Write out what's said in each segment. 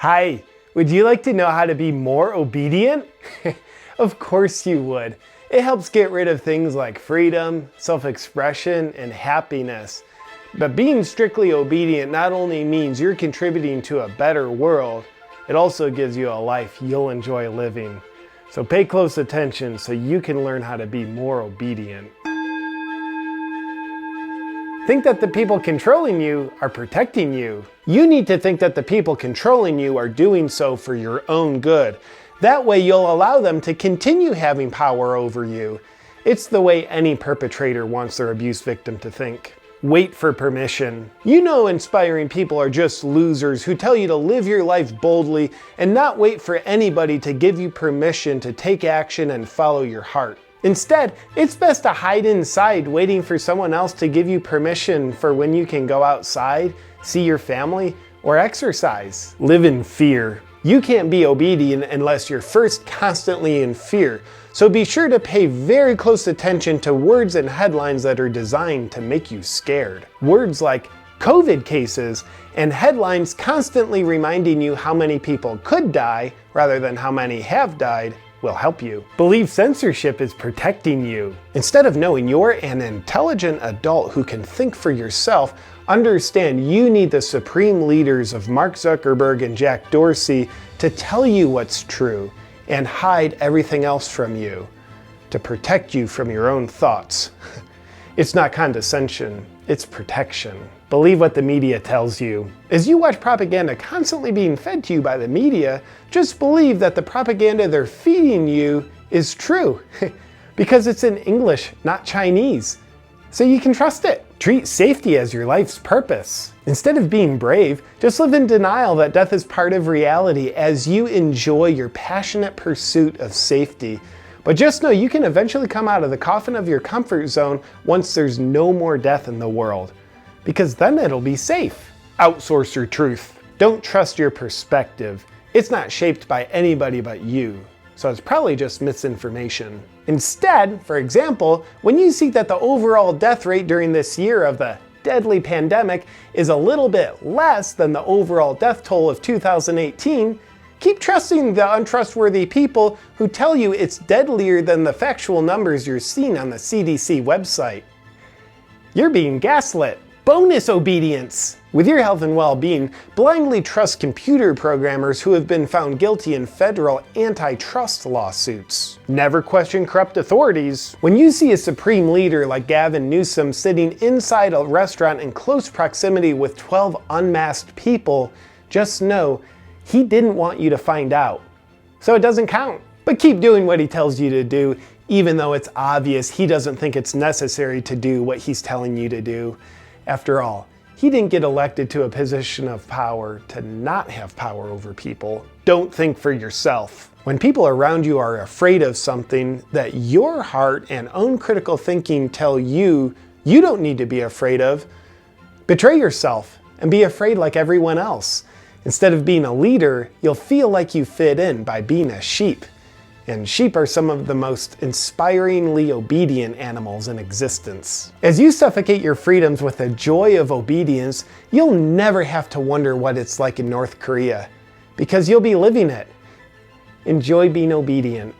Hi, would you like to know how to be more obedient? Of course you would. It helps get rid of things like freedom, self-expression, and happiness. But being strictly obedient not only means you're contributing to a better world, it also gives you a life you'll enjoy living. So pay close attention so you can learn how to be more obedient. Think that the people controlling you are protecting you. You need to think that the people controlling you are doing so for your own good. That way you'll allow them to continue having power over you. It's the way any perpetrator wants their abuse victim to think. Wait for permission. You know inspiring people are just losers who tell you to live your life boldly and not wait for anybody to give you permission to take action and follow your heart. Instead, it's best to hide inside waiting for someone else to give you permission for when you can go outside, see your family, or exercise. Live in fear. You can't be obedient unless you're first constantly in fear. So be sure to pay very close attention to words and headlines that are designed to make you scared. Words like COVID cases and headlines constantly reminding you how many people could die rather than how many have died will help you. Believe censorship is protecting you. Instead of knowing you're an intelligent adult who can think for yourself, understand you need the supreme leaders of Mark Zuckerberg and Jack Dorsey to tell you what's true and hide everything else from you, to protect you from your own thoughts. It's not condescension, it's protection. Believe what the media tells you. As you watch propaganda constantly being fed to you by the media, just believe that the propaganda they're feeding you is true. Because it's in English, not Chinese. So you can trust it. Treat safety as your life's purpose. Instead of being brave, just live in denial that death is part of reality as you enjoy your passionate pursuit of safety. But just know you can eventually come out of the coffin of your comfort zone once there's no more death in the world. Because then it'll be safe. Outsource your truth. Don't trust your perspective. It's not shaped by anybody but you. So it's probably just misinformation. Instead, for example, when you see that the overall death rate during this year of the deadly pandemic is a little bit less than the overall death toll of 2018, keep trusting the untrustworthy people who tell you it's deadlier than the factual numbers you're seeing on the CDC website. You're being gaslit. Bonus obedience! With your health and well-being, blindly trust computer programmers who have been found guilty in federal antitrust lawsuits. Never question corrupt authorities. When you see a supreme leader like Gavin Newsom sitting inside a restaurant in close proximity with 12 unmasked people, just know he didn't want you to find out. So it doesn't count. But keep doing what he tells you to do, even though it's obvious he doesn't think it's necessary to do what he's telling you to do. After all, he didn't get elected to a position of power to not have power over people. Don't think for yourself. When people around you are afraid of something that your heart and own critical thinking tell you you don't need to be afraid of, betray yourself and be afraid like everyone else. Instead of being a leader, you'll feel like you fit in by being a sheep. And sheep are some of the most inspiringly obedient animals in existence. As you suffocate your freedoms with the joy of obedience, you'll never have to wonder what it's like in North Korea, because you'll be living it. Enjoy being obedient.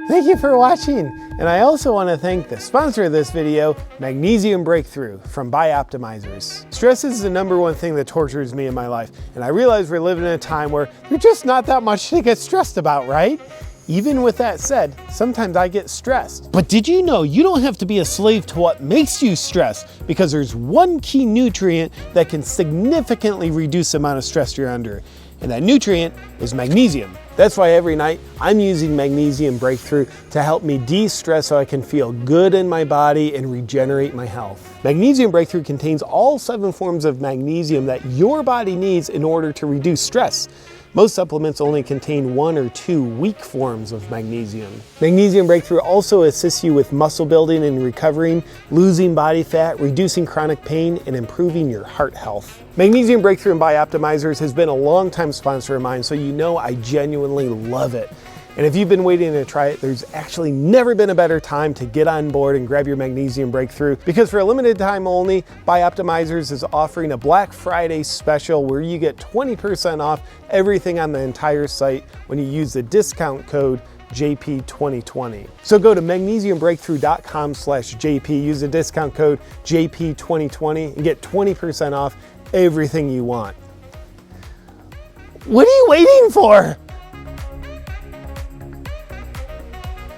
Thank you for watching, and I also want to thank the sponsor of this video, Magnesium Breakthrough from Bioptimizers. Stress is the #1 thing that tortures me in my life, and I realize we're living in a time where there's just not that much to get stressed about, right? Even with that said, sometimes I get stressed. But did you know you don't have to be a slave to what makes you stressed, because there's one key nutrient that can significantly reduce the amount of stress you're under, and that nutrient is magnesium. That's why every night I'm using Magnesium Breakthrough to help me de-stress so I can feel good in my body and regenerate my health. Magnesium Breakthrough contains all 7 forms of magnesium that your body needs in order to reduce stress. Most supplements only contain 1 or 2 weak forms of magnesium. Magnesium Breakthrough also assists you with muscle building and recovering, losing body fat, reducing chronic pain, and improving your heart health. Magnesium Breakthrough and Bioptimizers has been a long-time sponsor of mine, so you know I genuinely love it. And if you've been waiting to try it, there's actually never been a better time to get on board and grab your magnesium breakthrough, because for a limited time only, Bioptimizers is offering a Black Friday special where you get 20% off everything on the entire site when you use the discount code JP2020. So go to magnesiumbreakthrough.com/JP, use the discount code JP2020 and get 20% off everything you want. What are you waiting for?